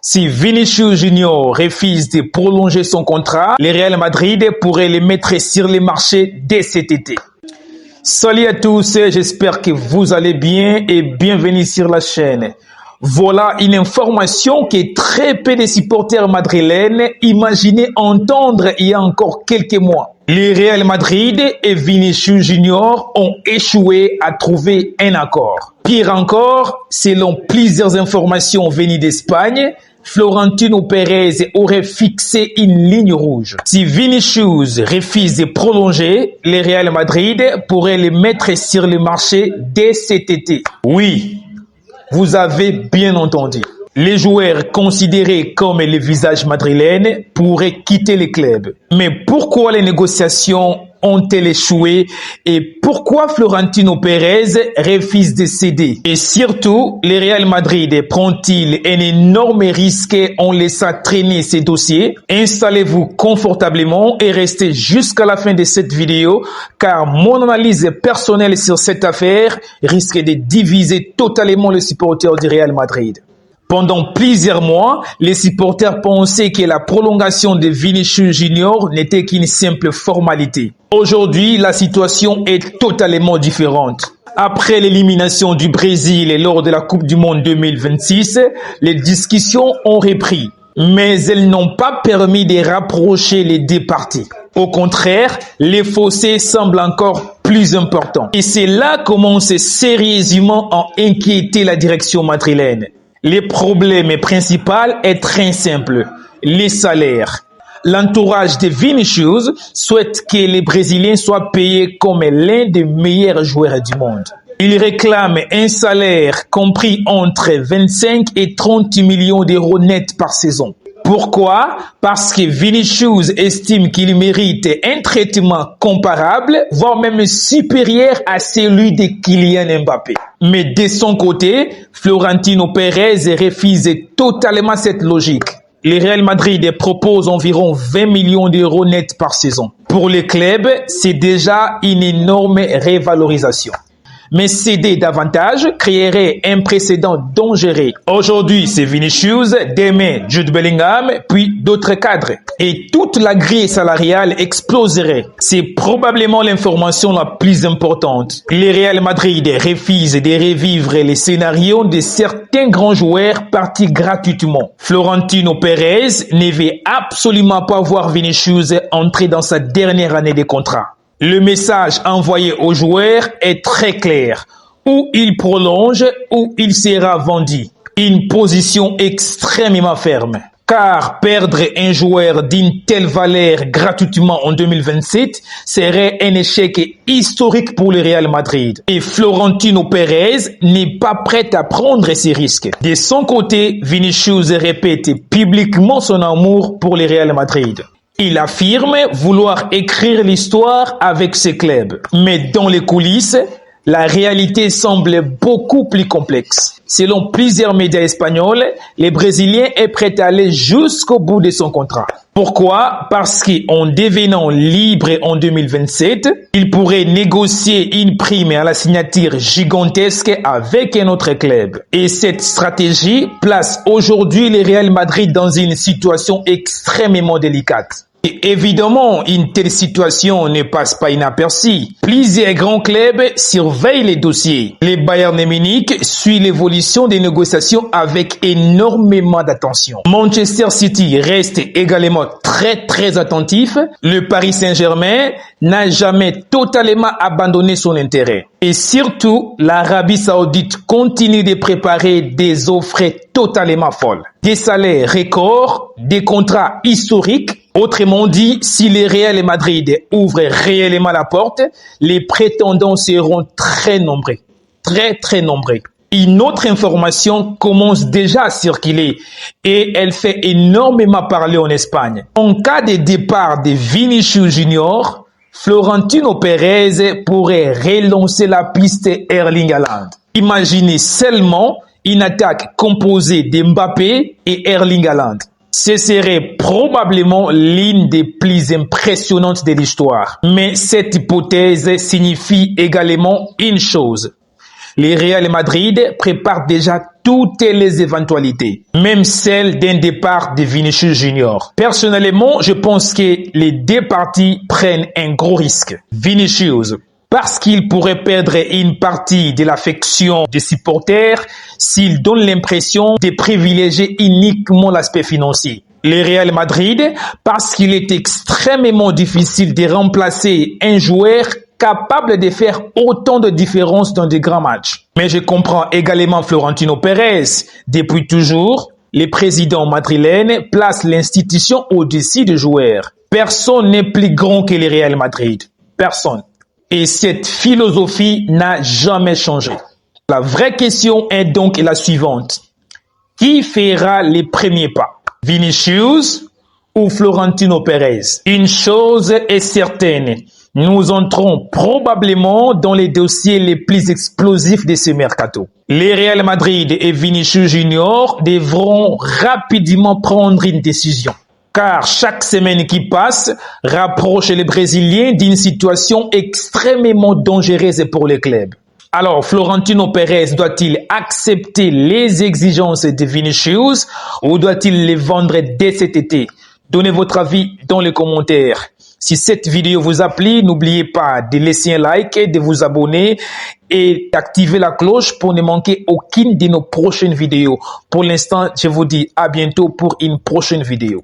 Si Vinicius Junior refuse de prolonger son contrat, le Real Madrid pourrait le mettre sur les marchés dès cet été. Salut à tous, j'espère que vous allez bien et bienvenue sur la chaîne. Voilà une information que très peu de supporters madrilènes imaginaient entendre il y a encore quelques mois. Le Real Madrid et Vinicius Junior ont échoué à trouver un accord. Pire encore, selon plusieurs informations venues d'Espagne, Florentino Pérez aurait fixé une ligne rouge. Si Vinicius refuse de prolonger, le Real Madrid pourrait le mettre sur le marché dès cet été. Oui, vous avez bien entendu. Les joueurs considérés comme les visages madrilènes pourraient quitter le club. Mais pourquoi les négociations ont-elles échoué et pourquoi Florentino Pérez refuse de céder? Et surtout, le Real Madrid prend-il un énorme risque en laissant traîner ces dossiers? Installez-vous confortablement et restez jusqu'à la fin de cette vidéo car mon analyse personnelle sur cette affaire risque de diviser totalement les supporters du Real Madrid. Pendant plusieurs mois, les supporters pensaient que la prolongation de Vinicius Junior n'était qu'une simple formalité. Aujourd'hui, la situation est totalement différente. Après l'élimination du Brésil lors de la Coupe du Monde 2026, les discussions ont repris. Mais elles n'ont pas permis de rapprocher les deux parties. Au contraire, les fossés semblent encore plus importants. Et c'est là commence sérieusement à inquiéter la direction madrilène. Le problème principal est très simple, les salaires. L'entourage de Vinicius souhaite que les Brésiliens soient payés comme l'un des meilleurs joueurs du monde. Ils réclament un salaire compris entre 25 et 30 millions d'euros nets par saison. Pourquoi? Parce que Vinicius estime qu'il mérite un traitement comparable, voire même supérieur à celui de Kylian Mbappé. Mais de son côté, Florentino Pérez refuse totalement cette logique. Le Real Madrid propose environ 20 millions d'euros nets par saison. Pour le club, c'est déjà une énorme révalorisation. Mais céder davantage créerait un précédent dangereux. Aujourd'hui, c'est Vinicius, demain, Jude Bellingham, puis d'autres cadres. Et toute la grille salariale exploserait. C'est probablement l'information la plus importante. Le Real Madrid refuse de revivre les scénarios de certains grands joueurs partis gratuitement. Florentino Pérez ne veut absolument pas voir Vinicius entrer dans sa dernière année de contrat. Le message envoyé aux joueurs est très clair. Ou il prolonge, ou il sera vendu. Une position extrêmement ferme. Car perdre un joueur d'une telle valeur gratuitement en 2027 serait un échec historique pour le Real Madrid. Et Florentino Pérez n'est pas prêt à prendre ces risques. De son côté, Vinicius répète publiquement son amour pour le Real Madrid. Il affirme vouloir écrire l'histoire avec ce club. Mais dans les coulisses, la réalité semble beaucoup plus complexe. Selon plusieurs médias espagnols, le Brésilien est prêt à aller jusqu'au bout de son contrat. Pourquoi? Parce qu'en devenant libre en 2027, il pourrait négocier une prime à la signature gigantesque avec un autre club. Et cette stratégie place aujourd'hui le Real Madrid dans une situation extrêmement délicate. Et évidemment, une telle situation ne passe pas inaperçue. Plusieurs grands clubs surveillent les dossiers. Le Bayern Munich suit l'évolution des négociations avec énormément d'attention. Manchester City reste également très attentif. Le Paris Saint-Germain n'a jamais totalement abandonné son intérêt. Et surtout, l'Arabie Saoudite continue de préparer des offres totalement folles. Des salaires records, des contrats historiques. Autrement dit, si le Real Madrid ouvre réellement la porte, les prétendants seront très nombreux. Très nombreux. Une autre information commence déjà à circuler et elle fait énormément parler en Espagne. En cas de départ de Vinicius Junior, Florentino Pérez pourrait relancer la piste Erling Haaland. Imaginez seulement une attaque composée d'Mbappé et Erling Haaland. Ce serait probablement l'une des plus impressionnantes de l'histoire. Mais cette hypothèse signifie également une chose. Le Real Madrid prépare déjà toutes les éventualités, même celle d'un départ de Vinicius Junior. Personnellement, je pense que les deux parties prennent un gros risque. Vinicius, parce qu'il pourrait perdre une partie de l'affection des supporters s'il donne l'impression de privilégier uniquement l'aspect financier. Le Real Madrid, parce qu'il est extrêmement difficile de remplacer un joueur capable de faire autant de différence dans des grands matchs. Mais je comprends également Florentino Pérez. Depuis toujours, les présidents madrilènes placent l'institution au-dessus des joueurs. Personne n'est plus grand que le Real Madrid. Personne. Et cette philosophie n'a jamais changé. La vraie question est donc la suivante. Qui fera les premiers pas? Vinicius ou Florentino Pérez? Une chose est certaine. Nous entrons probablement dans les dossiers les plus explosifs de ce mercato. Les Real Madrid et Vinicius Junior devront rapidement prendre une décision. Car chaque semaine qui passe rapproche les Brésiliens d'une situation extrêmement dangereuse pour le club. Alors, Florentino Pérez doit-il accepter les exigences de Vinicius ou doit-il les vendre dès cet été? Donnez votre avis dans les commentaires. Si cette vidéo vous a plu, n'oubliez pas de laisser un like, de vous abonner et d'activer la cloche pour ne manquer aucune de nos prochaines vidéos. Pour l'instant, je vous dis à bientôt pour une prochaine vidéo.